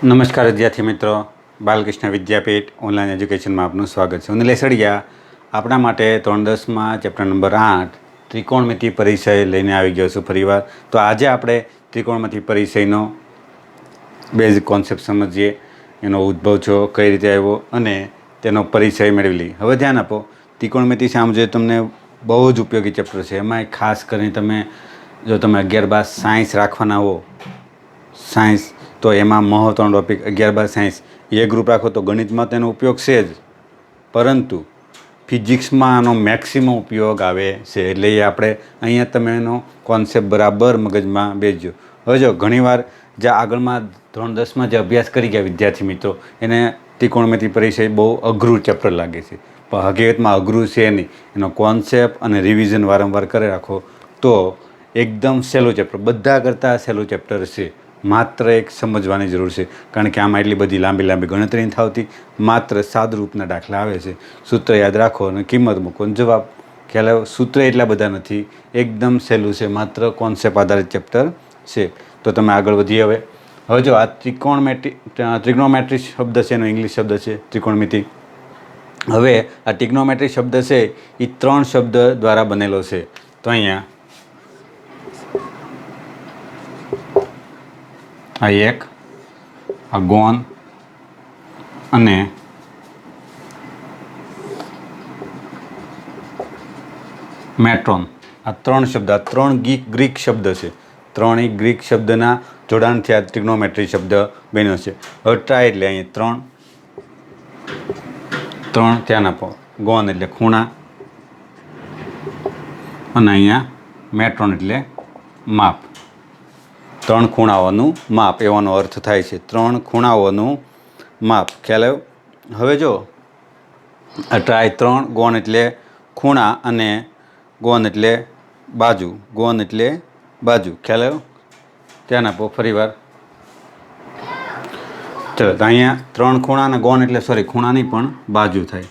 નમસ્કાર વિદ્યાર્થી મિત્રો, બાલકૃષ્ણ વિદ્યાપીઠ ઓનલાઈન એજ્યુકેશનમાં આપનું સ્વાગત છે. હું નિલેશ અડિયા આપણા માટે ધોરણ 10માં ચેપ્ટર નંબર 8 ત્રિકોણમિતિ પરિચય લઈને આવી ગયો છું ફરીવાર. તો આજે આપણે ત્રિકોણમિતિ પરિચયનો બેઝિક કોન્સેપ્ટ સમજીએ, એનો ઉદ્ભવ છો કઈ રીતે આવ્યો અને તેનો પરિચય મેળવી લઈએ. હવે ધ્યાન આપો, ત્રિકોણમિતિ સમજો તમને બહુ જ ઉપયોગી ચેપ્ટર છે. એમાં ખાસ કરીને જો તમે 11-12 સાયન્સ રાખવાના હો, સાયન્સ, તો એમાં મહત્ત્વનો ટૉપિક 11-12 સાયન્સ એ ગ્રુપ રાખો તો ગણિતમાં તેનો ઉપયોગ છે જ, પરંતુ ફિઝિક્સમાં આનો મેક્સિમમ ઉપયોગ આવે છે. એટલે એ આપણે અહીંયા તમે એનો કોન્સેપ્ટ બરાબર મગજમાં બેસજો. હવે જો ઘણીવાર જે આગળમાં ધોરણ 10માં જે અભ્યાસ કરી ગયા વિદ્યાર્થી મિત્રો, એને ત્રિકોણમિતિ પરિચય બહુ અઘરું ચેપ્ટર લાગે છે, પણ હકીકતમાં અઘરું છે નહીં. એનો કોન્સેપ્ટ અને રિવિઝન વારંવાર કરી રાખો તો એકદમ સહેલું ચેપ્ટર, બધા કરતાં સહેલું ચેપ્ટર છે. માત્ર એક સમજવાની જરૂર છે, કારણ કે આમાં એટલી બધી લાંબી ગણતરી નથી થતી, માત્ર સાદરૂપના દાખલા આવે છે. સૂત્ર યાદ રાખો અને કિંમત મૂકો અને જવાબ. ખ્યાલ આવ્યો? સૂત્ર એટલા બધા નથી, એકદમ સહેલું છે, માત્ર કોન્સેપ્ટ આધારિત ચેપ્ટર છે. તો તમે આગળ વધીએ. હવે જો આ ટ્રિગ્નોમેટ્રી શબ્દ છે, એનો ઇંગ્લિશ શબ્દ છે ત્રિકોણમિતિ. હવે આ ટ્રિગ્નોમેટ્રી શબ્દ છે એ 3 શબ્દ દ્વારા બનેલો છે. તો અહીંયા આ એક, આ ગોન અને મેટ્રોન, આ 3 શબ્દ, આ 3 ગ્રીક શબ્દ છે. 3 ગ્રીક શબ્દના જોડાણથી આ ટ્રિગ્નોમેટ્રી શબ્દ બન્યો છે. હવે ટ્રાય એટલે અહીંયા 3 ધ્યાન આપો. ગોન એટલે ખૂણા અને અહીંયા મેટ્રોન એટલે માપ. 3 ખૂણાઓનું માપ એવાનો અર્થ થાય છે. 3 ખૂણાઓનું માપ. ખ્યાલ આવ્યો? હવે જો આ ટ્રાય 3, ગોન એટલે ખૂણા અને ગોન એટલે બાજુ. ગોન એટલે બાજુ. ખ્યાલ આવ્યો? ધ્યાન આપો ફરીવાર. ચલો, તો અહીંયા 3 ખૂણા અને ગોન એટલે ખૂણાની પણ બાજુ થાય.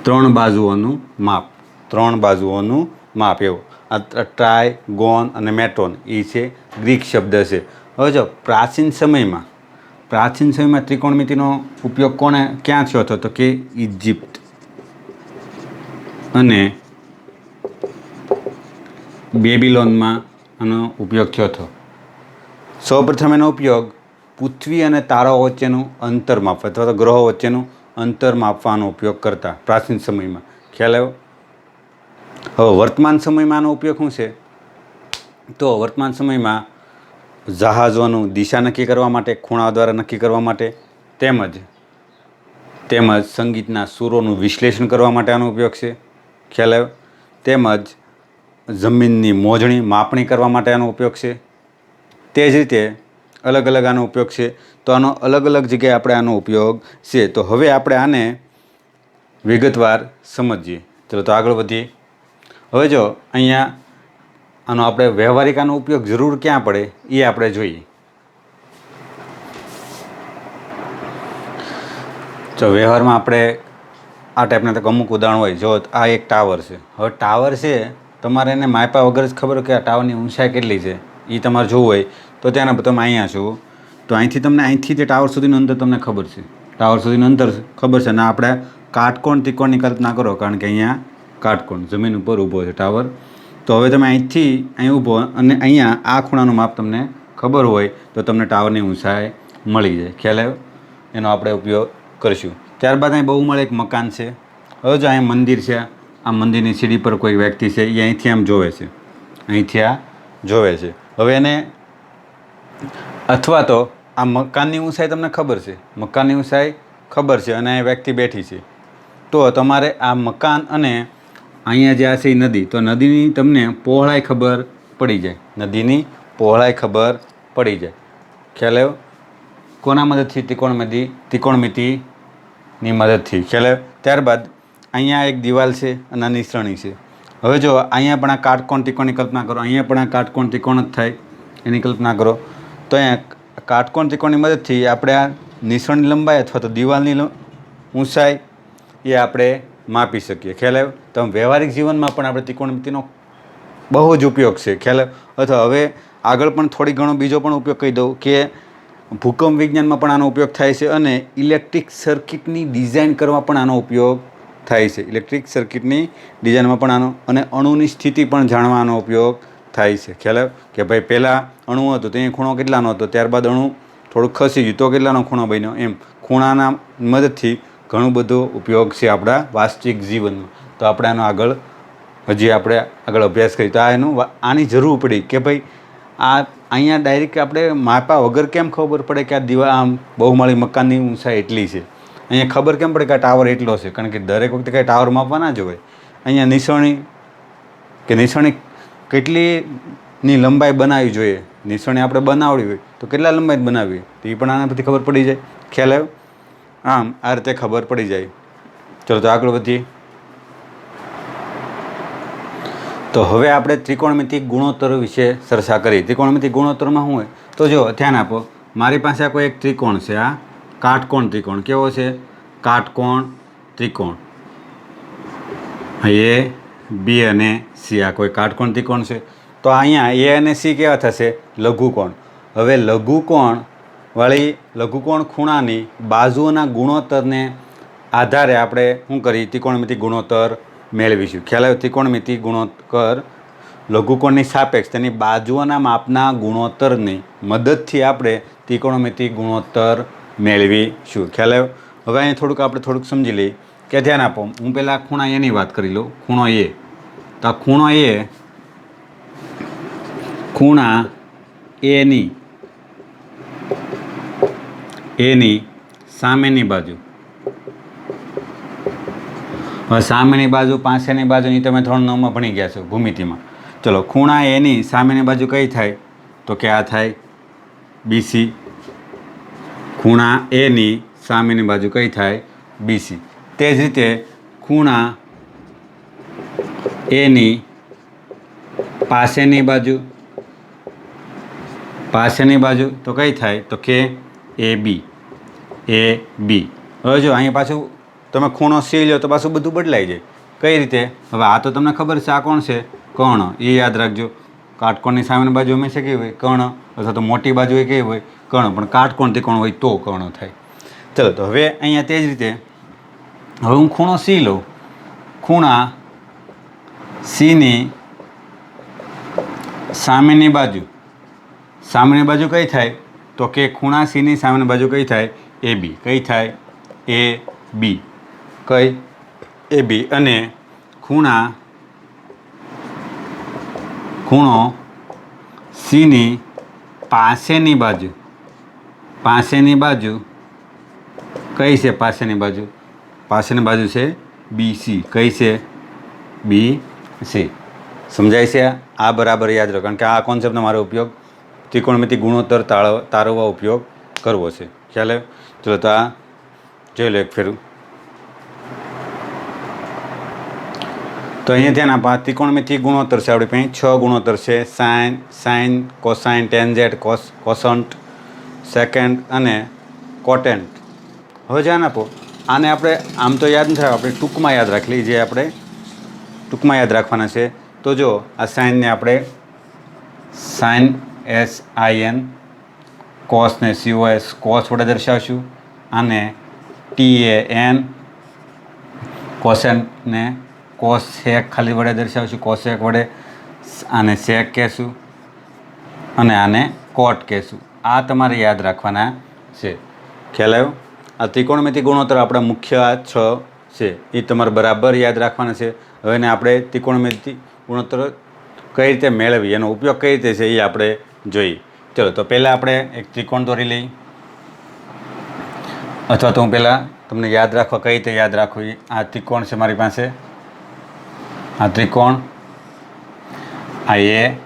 3 બાજુઓનું માપ. 3 બાજુઓનું માપ એવું. આ ટ્રાય, ગોન અને મેટ્રોન એ છે ગ્રીક શબ્દ છે. હવે જો પ્રાચીન સમયમાં ત્રિકોણમિતિનો ઉપયોગ ક્યાં થયો હતો? તો કે ઇજિપ્ત અને બેબીલોનમાં આનો ઉપયોગ થયો હતો. સૌપ્રથમ એનો ઉપયોગ પૃથ્વી અને તારાઓ વચ્ચેનું અંતર માપવા અથવા તો ગ્રહો વચ્ચેનું અંતર માપવાનો ઉપયોગ કરતા પ્રાચીન સમયમાં. ખ્યાલ આવ્યો? હવે વર્તમાન સમયમાં આનો ઉપયોગ શું છે? તો વર્તમાન સમયમાં જહાજોનું દિશા નક્કી કરવા માટે, ખૂણા દ્વારા નક્કી કરવા માટે, તેમજ સંગીતના સૂરોનું વિશ્લેષણ કરવા માટે આનો ઉપયોગ છે. ખ્યાલ આવ્યો? તેમજ જમીનની મોજણી, માપણી કરવા માટે આનો ઉપયોગ છે. તે જ રીતે અલગ અલગ આનો ઉપયોગ છે. તો આનો અલગ અલગ જગ્યાએ આપણે આનો ઉપયોગ છે. તો હવે આપણે આને વિગતવાર સમજીએ. ચલો, તો આગળ વધીએ. હવે જો અહીંયા આનો આપણે વ્યવહારિક આનો ઉપયોગ જરૂર ક્યાં પડે એ આપણે જોઈએ. જો વ્યવહારમાં આપણે આ ટાઈપના અમુક ઉદાહરણ હોય. જો આ એક ટાવર છે. હવે ટાવર છે, તમારે એને માપ્યા વગર જ ખબર કે આ ટાવરની ઊંચાઈ કેટલી છે એ તમારે જોવું હોય તો ત્યાં તમે અહીંયા છો, તો અહીંથી તે ટાવર સુધીનું અંતર તમને ખબર છે. ટાવર સુધીનું અંતર ખબર છે. અને આપણે કાટકોણ ત્રિકોણની કલ્પના કરો, કારણ કે અહીંયા કાટકોણ જમીન ઉપર ઊભો છે ટાવર. તો હવે તમે અહીં ઊભો અને અહીંયા આ ખૂણાનું માપ તમને ખબર હોય તો તમને ટાવરની ઊંચાઈ મળી જાય. ખ્યાલ આવ્યો? એનો આપણે ઉપયોગ કરીશું. ત્યારબાદ અહીં બહુ મળે એક મકાન છે. હવે જો અહીંયા મંદિર છે, આ મંદિરની સીડી પર કોઈ વ્યક્તિ છે, એ અહીંથી આમ જોવે છે, અહીંથી આ જોવે છે. હવે એને અથવા તો આ મકાનની ઊંચાઈ તમને ખબર છે, મકાનની ઊંચાઈ ખબર છે અને આ વ્યક્તિ બેઠી છે. તો તમારે આ મકાન અને અહીંયા જે આ છે નદી, તો નદીની તમને પહોળાઈ ખબર પડી જાય. નદીની પહોળાઈ ખબર પડી જાય. ખ્યાલ આવ્યો? કોના મદદથી? ત્રિકોણમિતિની મદદથી. ખ્યાલ આવ્યો? ત્યારબાદ અહીંયા એક દિવાલ છે અને આ નિસરણી છે. હવે જો અહીંયા પણ આ કાટકોણ ત્રિકોણની કલ્પના કરો, અહીંયા પણ આ કાટકોણ ત્રિકોણ જ થાય એની કલ્પના કરો. તો અહીંયા કાટકોણ ત્રિકોણની મદદથી આપણે આ નિસરણની લંબાઈ અથવા તો દિવાલની ઊંચાઈ એ આપણે માપી શકીએ. ખ્યાલ આવ્યો? તો વ્યવહારિક જીવનમાં પણ આપણે ત્રિકોણમિતિનો બહુ જ ઉપયોગ છે. ખ્યાલ આવ્યો? અથવા હવે આગળ પણ થોડી ઘણો બીજો પણ ઉપયોગ કહી દઉં કે ભૂકંપ વિજ્ઞાનમાં પણ આનો ઉપયોગ થાય છે અને ઇલેક્ટ્રિક સર્કિટની ડિઝાઇન કરવા પણ આનો ઉપયોગ થાય છે. ઇલેક્ટ્રિક સર્કિટની ડિઝાઇનમાં પણ આનો અને અણુની સ્થિતિ પણ જાણવા આનો ઉપયોગ થાય છે. ખ્યાલ આવ્યો કે ભાઈ પહેલાં અણુ હતો તો એ ખૂણો કેટલાનો હતો, ત્યારબાદ અણુ થોડુંક ખસી ગયું તો કેટલાનો ખૂણો બન્યો, એમ ખૂણાના મદદથી ઘણો બધો ઉપયોગ છે આપણા વાસ્તવિક જીવનમાં. તો આપણે આનો આપણે આગળ અભ્યાસ કરીએ તો આની જરૂર પડી કે ભાઈ અહીંયા ડાયરેક્ટ આપણે માપા વગર કેમ ખબર પડે કે આ આમ બહુમાળી મકાનની ઊંચાઈ એટલી છે. અહીંયા ખબર કેમ પડે કે આ ટાવર એટલો છે, કારણ કે દરેક વખતે કાંઈ ટાવર માપવા ના જ હોય. અહીંયા નિશાણી કેટલીની લંબાઈ બનાવવી જોઈએ, નિશાણી આપણે બનાવવી હોય તો કેટલા લંબાઈ બનાવવી તો એ પણ આના પરથી ખબર પડી જાય. ખ્યાલ આવ્યો? આમ આ રીતે ખબર પડી જાય. ચલો તો આગળ વધીએ. તો હવે આપણે ત્રિકોણમિતિ ગુણોત્તર વિશે ચર્ચા કરીએ. ત્રિકોણમિતિ ગુણોત્તરમાં શું હોય તો જો ધ્યાન આપો, મારી પાસે આ કોઈ એક ત્રિકોણ છે, આ કાટકોણ ત્રિકોણ. કેવો છે? કાટકોણ ત્રિકોણ. એ બી અને સી આ કોઈ કાટકોણ ત્રિકોણ છે. તો અહીંયા એ અને સી કેવા થશે? લઘુકોણ. હવે લઘુકોણ ખૂણાની બાજુઓના ગુણોત્તરને આધારે આપણે શું કરીએ? ત્રિકોણમિતિ ગુણોત્તર મેળવીશું. ખ્યાલ આવ્યો? ત્રિકોણમિતિ ગુણોત્તર લઘુકોણની સાપેક્ષ તેની બાજુઓના માપના ગુણોત્તરની મદદથી આપણે ત્રિકોણમિતિ ગુણોત્તર મેળવીશું. ખ્યાલ આવ્યો? હવે અહીં આપણે થોડુંક સમજી લઈએ કે ધ્યાન આપો. હું પહેલાં ખૂણા એની વાત કરી લઉં. ખૂણો એ, તો આ ખૂણા એની સામેની બાજુ, હવે સામેની બાજુ પાસેની બાજુની તમે ધોરણ 9માં ભણી ગયા છો ભૂમિતિમાં. ચલો, ખૂણા એની સામેની બાજુ કઈ થાય તો કે આ થાય બીસી. ખૂણા એની સામેની બાજુ કઈ થાય? બીસી. તે જ રીતે ખૂણા એની પાસેની બાજુ તો કઈ થાય તો કે એ બી. હવે જો અહીંયા પાછું તમે ખૂણો સી લો તો પાછું બધું બદલાઈ જાય. કઈ રીતે? હવે આ તો તમને ખબર છે, આ કોણ છે? કર્ણ. એ યાદ રાખજો. કાટકોણની સામેની બાજુ હંમેશા કેવી હોય? કર્ણ. અથવા તો મોટી બાજુ એ કેવી હોય? કર્ણ. પણ કાટકોણ ત્રિકોણ હોય તો કર્ણ થાય. ચલો, તો હવે અહીંયા તે જ રીતે હવે હું ખૂણો સી લઉં. ખૂણા સીની સામેની બાજુ કઈ થાય તો કે ખૂણા સીની સામેની બાજુ કઈ થાય? એ બી. કઈ થાય? એ બી. કઈ? એ બી. અને ખૂણો સીની પાસેની બાજુ કઈ છે? પાસેની બાજુ છે બીસી. કઈ છે? B C. સમજાય છે? આ બરાબર યાદ રાખો, કારણ કે આ કોન્સેપ્ટનો મારો ઉપયોગ ત્રિકોણમિતિ ગુણોત્તર તારવવા ઉપયોગ કરવો છે. ખ્યાલ આવ્યો? ચલો, તો આ જોઈ લો એક ફેરું. તો અહીંયા ધ્યાન આપો, ત્રિકોણમિતિ ગુણોત્તર છે આપણી પાસે 6 ગુણોત્તર છે. Sign, cosine, tangent, constant, second અને કોટેન્ટ. હવે ધ્યાન આપો, આને આપણે આમ તો યાદ નથી, આપણે ટૂંકમાં યાદ રાખી લઈએ. જે આપણે ટૂંકમાં યાદ રાખવાના છે તો જો આ સાઇનને આપણે સાઇન SIN, કોસને COS કોસ વડે દર્શાવશું, અને TAN કોસેકને કોસેક ખાલી વડે દર્શાવશું, કોસેક વડે. આને સેક કહેશું અને આને કોટ કહેશું. આ તમારે યાદ રાખવાના છે. ખ્યાલ આવ્યો? આ ત્રિકોણમિતિ ગુણોત્તર આપણા મુખ્ય આ 6 છે, એ તમારે બરાબર યાદ રાખવાના છે. હવે એને આપણે ત્રિકોણમિતિ ગુણોત્તર કઈ રીતે મેળવી, એનો ઉપયોગ કઈ રીતે છે એ આપણે જોઈએ. ચલો, તો પહેલાં આપણે એક ત્રિકોણ દોરી લઈએ, અથવા તો હું પહેલાં તમને યાદ રાખવા કઈ રીતે યાદ રાખવું. આ ત્રિકોણ છે મારી પાસે, આ ત્રિકોણ, આ એ,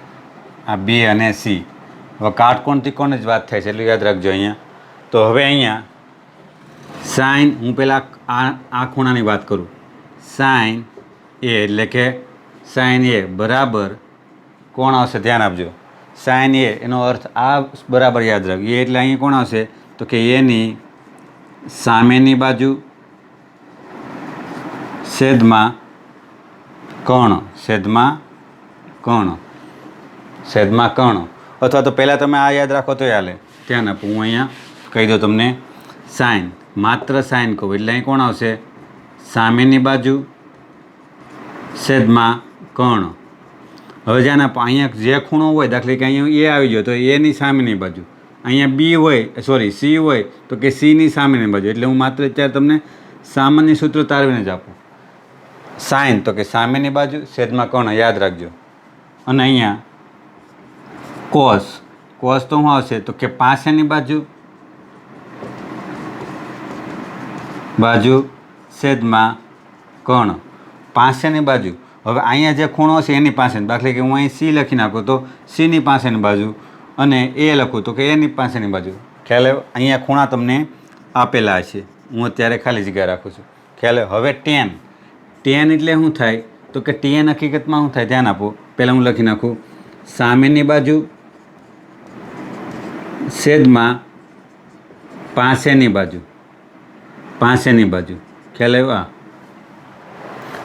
આ બી અને સી. હવે કાટકોણ ત્રિકોણની જ વાત થાય છે એટલું યાદ રાખજો અહીંયા. તો હવે અહીંયા સાઇન, હું પહેલાં આ ખૂણાની વાત કરું. સાઇન એ એટલે કે સાઇન એ બરાબર કોણ આવશે? ધ્યાન આપજો. સાઇન એ એનો અર્થ આ બરાબર યાદ રાખજો. એ એટલે અહીં કોણ આવશે તો કે એની સામેની બાજુ છેદમાં કર્ણ. અથવા તો પહેલાં તમે આ યાદ રાખો તો હાલે. ધ્યાન આપો, હું અહીંયા કહી દઉં તમને. સાઇન, માત્ર સાઇન કહું એટલે અહીં કોણ આવશે? સામેની બાજુ છેદમાં કર્ણ. હવે ધ્યાન આપો, અહીંયા જે ખૂણો હોય, દાખલા કે અહીંયા એ આવી ગયો તો એની સામેની બાજુ, અહીંયા બી હોય, સોરી સી હોય તો કે સીની સામેની બાજુ. એટલે હું માત્ર અત્યારે તમને સામાન્ય સૂત્ર તારવીને જ આપું. સાઇન તો કે સામેની બાજુ છેદમાં કર્ણ, યાદ રાખજો. અને અહીંયા કોસ, કોસ તો શું આવશે? તો કે પાસેની બાજુ છેદમાં કર્ણ, પાસેની બાજુ. હવે અહીંયા જે ખૂણો છે એની પાસે, દાખલા કે હું અહીં સી લખી નાખું તો સીની પાસેની બાજુ, અને એ લખું તો કે એની પાસેની બાજુ. ખ્યાલ આવ્યો? અહીંયા ખૂણા તમને આપેલા છે, હું અત્યારે ખાલી જગ્યા રાખું છું. ખ્યાલ આવ્યો? હવે ટેન, ટેન એટલે શું થાય? તો કે ટેન હકીકતમાં શું થાય? ધ્યાન આપો, પહેલાં હું લખી નાખું. સામેની બાજુ છેદમાં પાસેની બાજુ, પાસેની બાજુ. ખ્યાલ આવ્યો?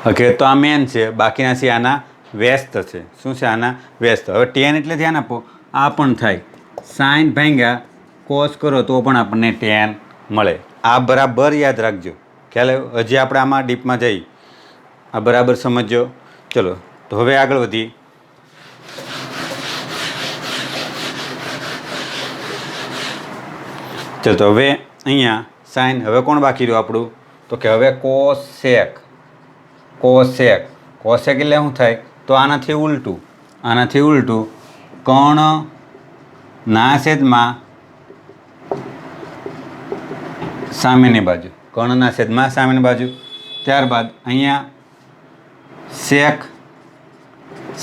ઓકે, તો આ મેન છે, બાકીના છે આના વ્યસ્ત છે. શું છે? આના વ્યસ્ત. હવે ટેન એટલે ધ્યાન આપો, આ પણ થાય. સાઇન ભાંગ્યા કોસ કરો તો પણ આપણને ટેન મળે. આ બરાબર યાદ રાખજો. ખ્યાલ આવ્યો? હજી આપણે આમાં ડીપમાં જઈ, આ બરાબર સમજજો. ચલો, તો હવે આગળ વધી. ચલો, તો હવે અહીંયા સાઇન, હવે કોણ બાકી રહ્યું આપણું? તો કે હવે કોસેક, કોસેક. કોસેક એટલે શું થાય? તો આનાથી ઉલટું, આનાથી ઉલટું. કર્ણના છેદમાં સામેની બાજુ, કર્ણના છેદમાં સામેની બાજુ. ત્યારબાદ અહીંયા સેક,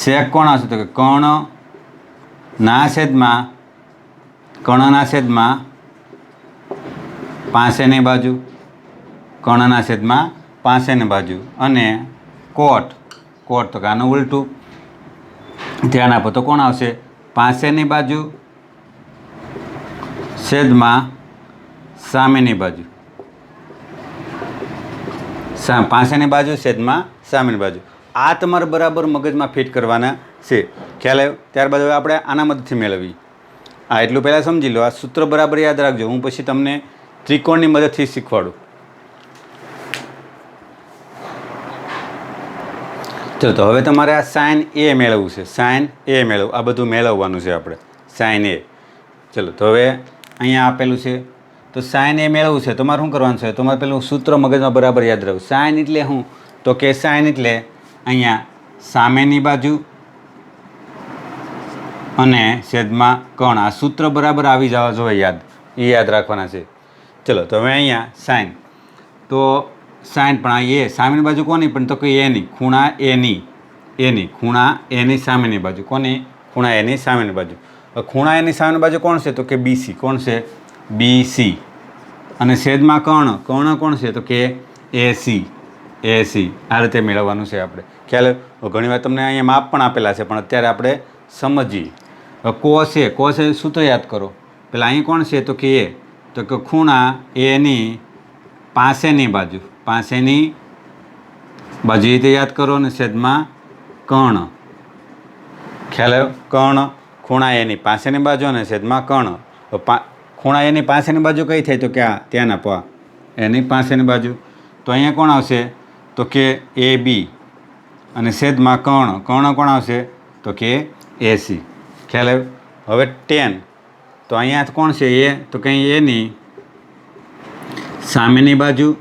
સેક કોણ આવશે? તો કે કર્ણના છેદમાં પાસેની બાજુ, કર્ણના છેદમાં પાસેની બાજુ. અને કોટ, કોટ તો કે આનું ઉલટું. ધ્યાન આપો તો કોણ આવશે? પાસેની બાજુ છેદમાં સામેની બાજુ, પાસેની બાજુ છેદમાં સામેની બાજુ. આ તમારે બરાબર મગજમાં ફિટ કરવાના છે. ખ્યાલ આવ્યો? ત્યારબાદ હવે આપણે આના મદદથી મેળવીએ. આ એટલું પહેલાં સમજી લો, આ સૂત્ર બરાબર યાદ રાખજો. હું પછી તમને ત્રિકોણની મદદથી શીખવાડું. ચલો, તો હવે તમારે આ સાઇન એ મેળવવું છે, સાઇન એ મેળવવું, આ બધું મેળવવાનું છે આપણે, સાઇન એ. ચલો, તો હવે અહીંયા આપેલું છે, તો સાઇન એ મેળવવું છે. તમારે શું કરવાનું છે? તમારે પેલું સૂત્ર મગજમાં બરાબર યાદ રાખવું. સાઇન એટલે શું? તો કે સાઇન એટલે અહીંયા સામેની બાજુ અને છેદમાં કર્ણ. આ સૂત્ર બરાબર આવી જવા જોઈએ યાદ, એ યાદ રાખવાના છે. ચલો, તો હવે અહીંયા સાઇન, તો સાઇન પણ આ એ સામેની બાજુ કોની? પણ તો કે એની, ખૂણા એની, એની ખૂણા એની સામેની બાજુ. કોની? ખૂણા એની સામેની બાજુ. ખૂણા એની સામેની બાજુ કોણ છે? તો કે બીસી. કોણ છે? બીસી. અને છેદમાં કર્ણ, કર્ણ કોણ છે? તો કે એસી, એસી. આ રીતે મેળવવાનું છે આપણે. ખ્યાલ? ઘણીવાર તમને અહીંયા માપ પણ આપેલા છે, પણ અત્યારે આપણે સમજીએ. કોસ એ, કોસ એ સૂત્ર યાદ કરો. પેલા અહીં કોણ છે? તો કે એ, તો કે ખૂણા એની પાસેની બાજુ, પાસેની બાજુ રીતે યાદ કરો. અને છેદમાં કર્ણ. ખ્યાલ આવ્યો? કર્ણ, ખૂણા એની પાસેની બાજુ અને છેદમાં કર્ણ. ખૂણા એની પાસેની બાજુ કઈ થાય? તો કે આ ત્યાં આપો, એની પાસેની બાજુ. તો અહીંયા કોણ આવશે? તો કે એ બી. અને છેદમાં કર્ણ, કર્ણ કોણ આવશે? તો કે એસી. ખ્યાલ આવ્યો? હવે ટેન, તો અહીંયા કોણ છે? એ, તો કંઈ એની સામેની બાજુ,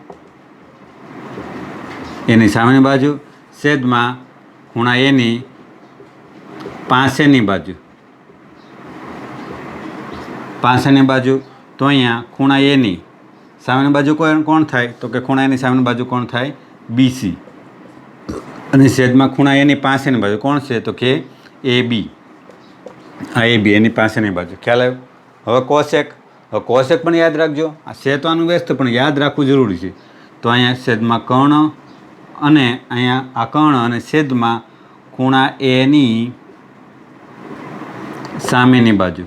એની સામેની બાજુ છેદમાં ખૂણા એની પાસેની બાજુ, પાસેની બાજુ. તો અહીંયા ખૂણા એની સામેની બાજુ કોણ થાય? તો કે ખૂણા એની સામેની બાજુ કોણ થાય? બીસી. અને છેદમાં ખૂણા એની પાસેની બાજુ કોણ છે? તો કે એ બી. આ એ બી એની પાસેની બાજુ. ખ્યાલ આવ્યો? હવે કોસેક, હવે કોસેક પણ યાદ રાખજો. આ છે તો આનું વ્યસ્ત પણ યાદ રાખવું જરૂરી છે. તો અહીંયા છેદમાં કર્ણ અને અહીંયા આ કર્ણ અને છેદમાં ખૂણા એની સામેની બાજુ,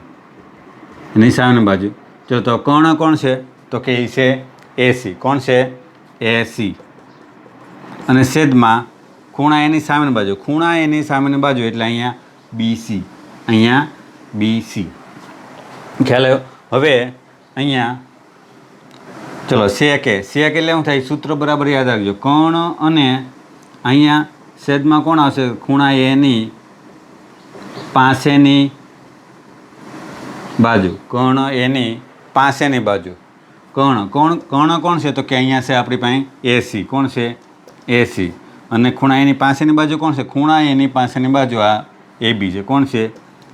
એની સામેની બાજુ. જો તો કર્ણ કોણ છે? તો કે એ છે એસી. કોણ છે? એસી. અને છેદમાં ખૂણા એની સામેની બાજુ, ખૂણા એની સામેની બાજુ એટલે અહીંયા બીસી, અહીંયા BC. ખ્યાલ આવ્યો? હવે અહીંયા ચલો સેક એટલે શું થાય? સૂત્ર બરાબર યાદ રાખજો. કર્ણ અને અહીંયા છેદમાં કોણ આવશે? ખૂણા એની પાસેની બાજુ. કર્ણ એની પાસેની બાજુ. કર્ણ કોણ છે? તો કે અહીંયા છે આપણી પાસે AC. કોણ છે? AC. અને ખૂણા એની પાસેની બાજુ કોણ છે? ખૂણા એની પાસેની બાજુ આ AB છે. કોણ છે?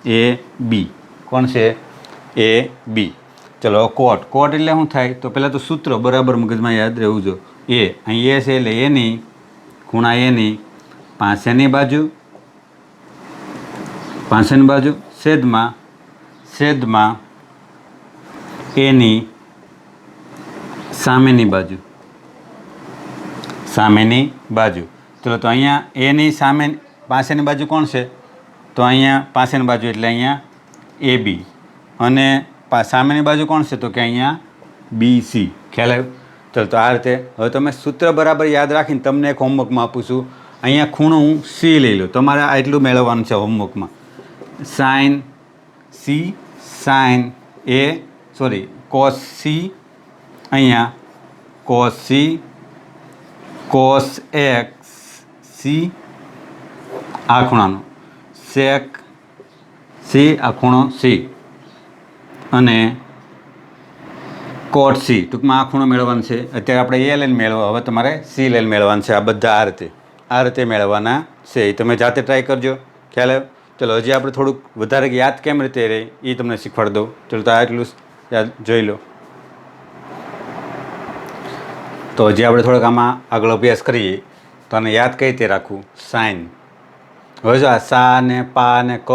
AB. કોણ છે? AB. ચલો કોટ એટલે શું થાય? તો પહેલાં તો સૂત્ર બરાબર મગજમાં યાદ રહેવું જો. અહીં એ છે એટલે એની ખૂણા એની પાસેની બાજુ છેદમાં એની સામેની બાજુ. ચલો તો અહીંયા એની પાસેની બાજુ કોણ છે? તો અહીંયા પાસેની બાજુ એટલે અહીંયા AB. અને સામેની બાજુ કોણ છે? તો કે અહીંયા BC. ખ્યાલ આવ્યો? ચલો તો આ રીતે હવે તમે સૂત્ર બરાબર યાદ રાખીને તમને એક હોમવર્કમાં આપું છું. અહીંયા ખૂણો હું C લઈ લો. તમારે આ એટલું મેળવવાનું છે હોમવર્કમાં. સાઇન cos C, અહીંયા cos C, cos X C આ ખૂણાનો, sec C આ ખૂણો C, અને cot C. ટૂંકમાં આ ખૂણો મેળવવાનો છે. અત્યારે આપણે એ લઈને મેળવો, હવે તમારે C લઈને મેળવવાનું છે. આ બધા આ રીતે મેળવવાના છે. એ તમે જાતે ટ્રાય કરજો. ખ્યાલ આવ્યો? ચલો હજી આપણે થોડુંક વધારે યાદ કેમ રીતે રહે એ તમને શીખવાડી દઉં. ચલો તો આટલું યાદ જોઈ લો. તો હજી આપણે થોડોક આમાં આગળ અભ્યાસ કરીએ તો આને યાદ કઈ રીતે રાખવું? સાઇન. હવે જો આ સા ને પા ને ક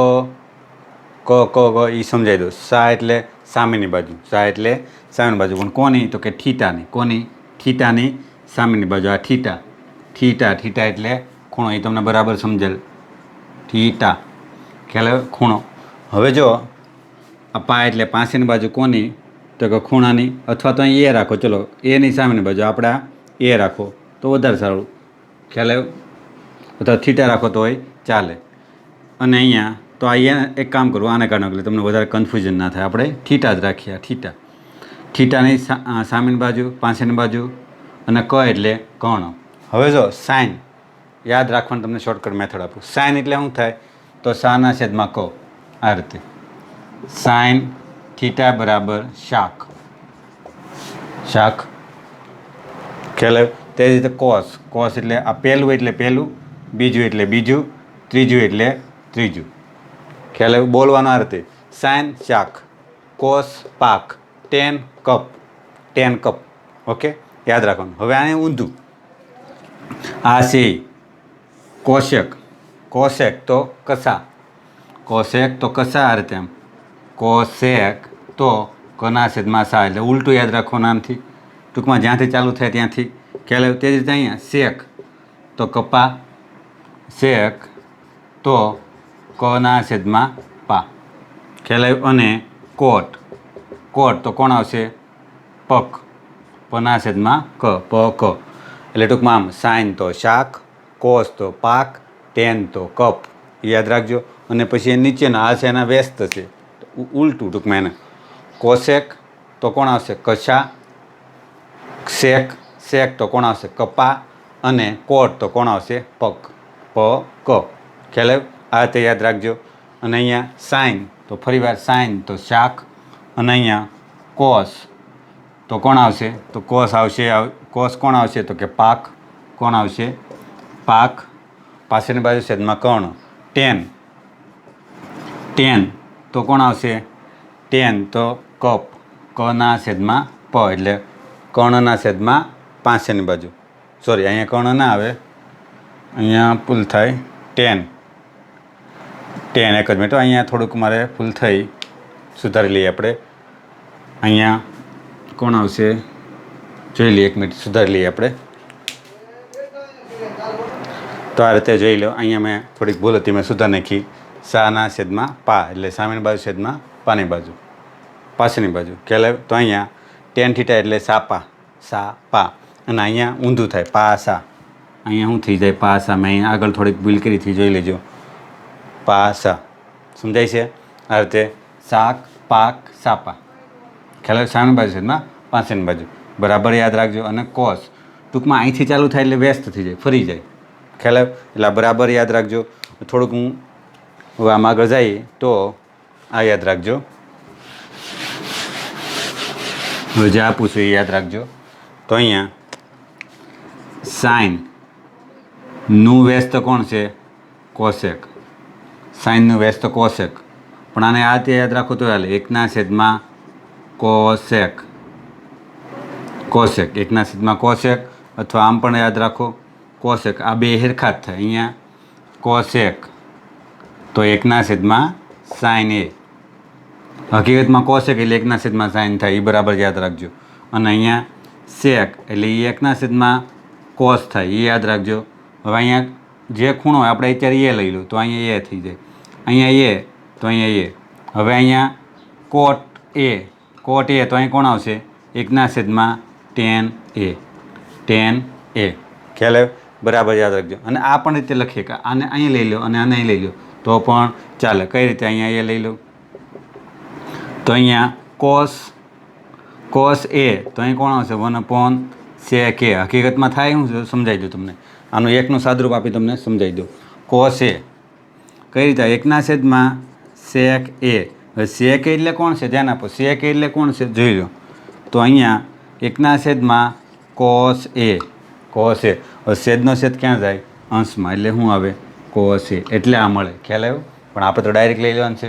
એ સમજાવી દો. સા એટલે સામેની બાજુ, પણ કોની? તો કે થીટાની. થીટાની સામેની બાજુ. આ થીટા એટલે ખૂણો. એ તમને બરાબર સમજેલ. થીટા ખ્યાલ આવે? ખૂણો. હવે જો આ પા એટલે પાસેની બાજુ કોની? તો કે ખૂણાની. અથવા તો અહીં એ રાખો. ચલો એની સામેની બાજુ આપણે એ રાખો તો વધારે સારું. ખ્યાલ આવ્યો? અથવા થીટા રાખો તો હોય ચાલે. અને અહીંયા તો આ એક કામ કરવું, આને કારણે એટલે તમને વધારે કન્ફ્યુઝન ના થાય. આપણે થીટા જ રાખીએ. થીટાની સામેની બાજુ, પાસેની બાજુ, અને ક એટલે કર્ણ. હવે જો સાઇન યાદ રાખવાનું તમને શોર્ટકટ મેથડ આપું. સાઇન એટલે શું થાય? તો સાના છેદમાં ક. આ રીતે સાઇન થીટા બરાબર શાક. ખ્યાલ આવ્યો? તે રીતે કોસ એટલે આ પહેલું એટલે પહેલું, બીજું એટલે બીજું, ત્રીજું એટલે ત્રીજું. ખ્યાલ આવ્યો? બોલવાનો આ રીતે સાઇન શાક, કોસ પાક, ટેન કપ. ઓકે, યાદ રાખવાનું. હવે આને ઊંધું. આ છે કોશેક તો કસા. આ રીતે આમ કોશેક તો કના છેદમાં સા. એટલે ઉલટું યાદ રાખવાનું આનાથી. ટૂંકમાં જ્યાંથી ચાલુ થાય ત્યાંથી. ખ્યાલ આવ્યો? તે જ રીતે અહીંયા શેક તો કપા, શેક તો કના છેદમાં પા. ખ્યાલ આવ્યો? અને કોટ તો કોણ આવશે? પક. પના છેદમાં ક. એટલે ટૂંકમાં આમ સાઇન તો શાક, કોસ તો પાક, ટેન તો કપ. યાદ રાખજો. અને પછી એ નીચેના આ છે એના વ્યસ્ત છે, ઉલટું. ટૂંકમાં એને કોશેક તો કોણ આવશે? કશા. શેક તો કોણ આવશે? કપા. અને કોટ તો કોણ આવશે? પક. ક. ખ્યાલ આવ્યો? આ રીતે યાદ રાખજો. અને અહીંયા સાઇન તો ફરીવાર સાઇન તો શાક, અને અહીંયા કોસ તો કોણ આવશે? તો કોસ કોણ આવશે? તો કે પાક. કોણ આવશે? પાક. પાસેની બાજુ છેદમાં કર્ણ. ટેન તો કોણ આવશે? ટેન તો કપ. કના છેદમાં પ. એટલે કર્ણના છેદમાં પાસેની બાજુ. સોરી, અહીંયા કર્ણ ના આવે, અહીંયા ભૂલ થાય. ટેન એક જ મિનિટ. અહીંયા થોડુંક મારે ભૂલ થઈ, સુધારી લઈએ આપણે. અહીંયા કોણ આવશે? જોઈ લઈએ. એક મિનિટ સુધારી લઈએ આપણે. તો આ રીતે જોઈ લો. અહીંયા મેં થોડીક ભૂલ હતી, મેં સુધાર નાખી. સાના છેદમાં પા. એટલે સામેની બાજુ છેદમાં પાની બાજુ, પાસેની બાજુ. ખ્યાલ આવ્યો? તો અહીંયા ટેન થીટા એટલે સા પા. અને અહીંયા ઊંધું થાય પા સા. અહીંયા શું થઈ જાય? પા સા. મેં અહીંયા આગળ થોડીક ભૂલ કરી હતી, જોઈ લેજો. પા સા. સમજાય છે? આ રીતે શાક પાક સાપા, ખ્યાલ આવે? સામે બાજુ છેદમાં પાછળની બાજુ બરાબર યાદ રાખજો. અને કોસ ટૂંકમાં અહીંથી ચાલુ થાય એટલે વ્યસ્ત થઈ જાય, ફરી જાય, ખ્યાલ આવે? એટલે આ બરાબર યાદ રાખજો. થોડુંક હું હવે આમ આગળ જઈએ તો આ યાદ રાખજો. હવે જે આપું છું એ યાદ રાખજો. તો અહીંયા સાઇનનું વ્યસ્ત કોણ છે? કોસેક. સાઇનનું વ્યસ્ત કોસેક. પણ આને આ તે યાદ રાખો તો હાલે. 1/, કોસેક. કોસેક 1/, કોસેક, અથવા આમ પણ યાદ રાખો કોસેક. આ બે હેરખા જ થાય. અહીંયા કોસેક તો 1/, સાઇન એ. હકીકતમાં કોસેક એટલે 1/, સાઇન થાય, એ બરાબર યાદ રાખજો. અને અહીંયા સેક એટલે એ 1/, કોસ થાય, એ યાદ રાખજો. હવે અહીંયા જે ખૂણો હોય આપણે અત્યારે એ લઈ લો તો અહીંયા એ થઈ જાય, અહીંયા એ તો અહીંયા એ. હવે અહીંયા કોટ એ તો અહીં કોણ આવશે? 1/, tan a. tan a, ખ્યાલ આવે? બરાબર યાદ રાખજો. અને આ પણ રીતે લખીએ કે આને અહીં લઈ લો અને આને અહીં લઈ લો તો પણ ચાલે. કઈ રીતે? અહીંયા એ લઈ લો તો અહીંયા કોસ એ તો અહીં કોણ આવશે? 1/sec a. હકીકતમાં થાય હું સમજાવી દઉં તમને. આનું એકનું સાદરૂપ આપી તમને સમજાવી દઉં. કોસ એ કઈ રીતે? 1/, sec a. હવે sec એટલે કોણ છે? ધ્યાન આપો. sec એટલે કોણ છે જોઈ લો. તો અહીંયા 1/, cos a. cos a. હવે છેદનો છેદ ક્યાં જાય? અંશમાં. એટલે શું આવે? cos a. એટલે આ મળે. ખ્યાલ આવ્યો? પણ આપણે તો ડાયરેક્ટ લઈ લેવાનું છે,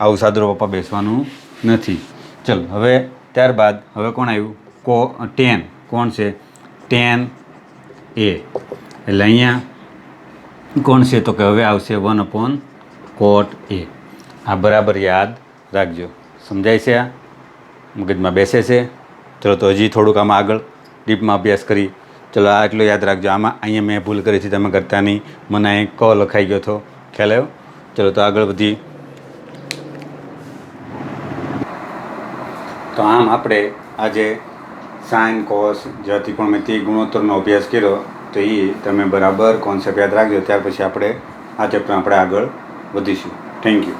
આવું સાદરૂપ આપવા બેસવાનું નથી. ચલો હવે ત્યારબાદ હવે કોણ આવ્યું? tan. કોણ છે? tan a. એટલે અહીંયા કોણ છે? તો કે હવે આવશે 1/cot a. આ બરાબર યાદ રાખજો. સમજાય છે? આ મગજમાં બેસે છે? ચલો તો હજી થોડુંક આમાં આગળ ડીપમાં અભ્યાસ કરી. ચલો આ એટલું યાદ રાખજો. આમાં અહીંયા મેં ભૂલ કરી છે, તમે કરતા નહીં. મને અહીં ક લખાઈ ગયો હતો, ખ્યાલ આવ્યો? ચલો તો આગળ વધી. તો આમ આપણે આજે સાઇન કોસ જે ત્રિકોણમિતિ ગુણોત્તરનો અભ્યાસ કર્યો, તો એ તમે બરાબર કોન્સેપ્ટ યાદ રાખજો. ત્યાર પછી આપણે આ ચેપ્ટર આપણે આગળ વધીશું. Thank you.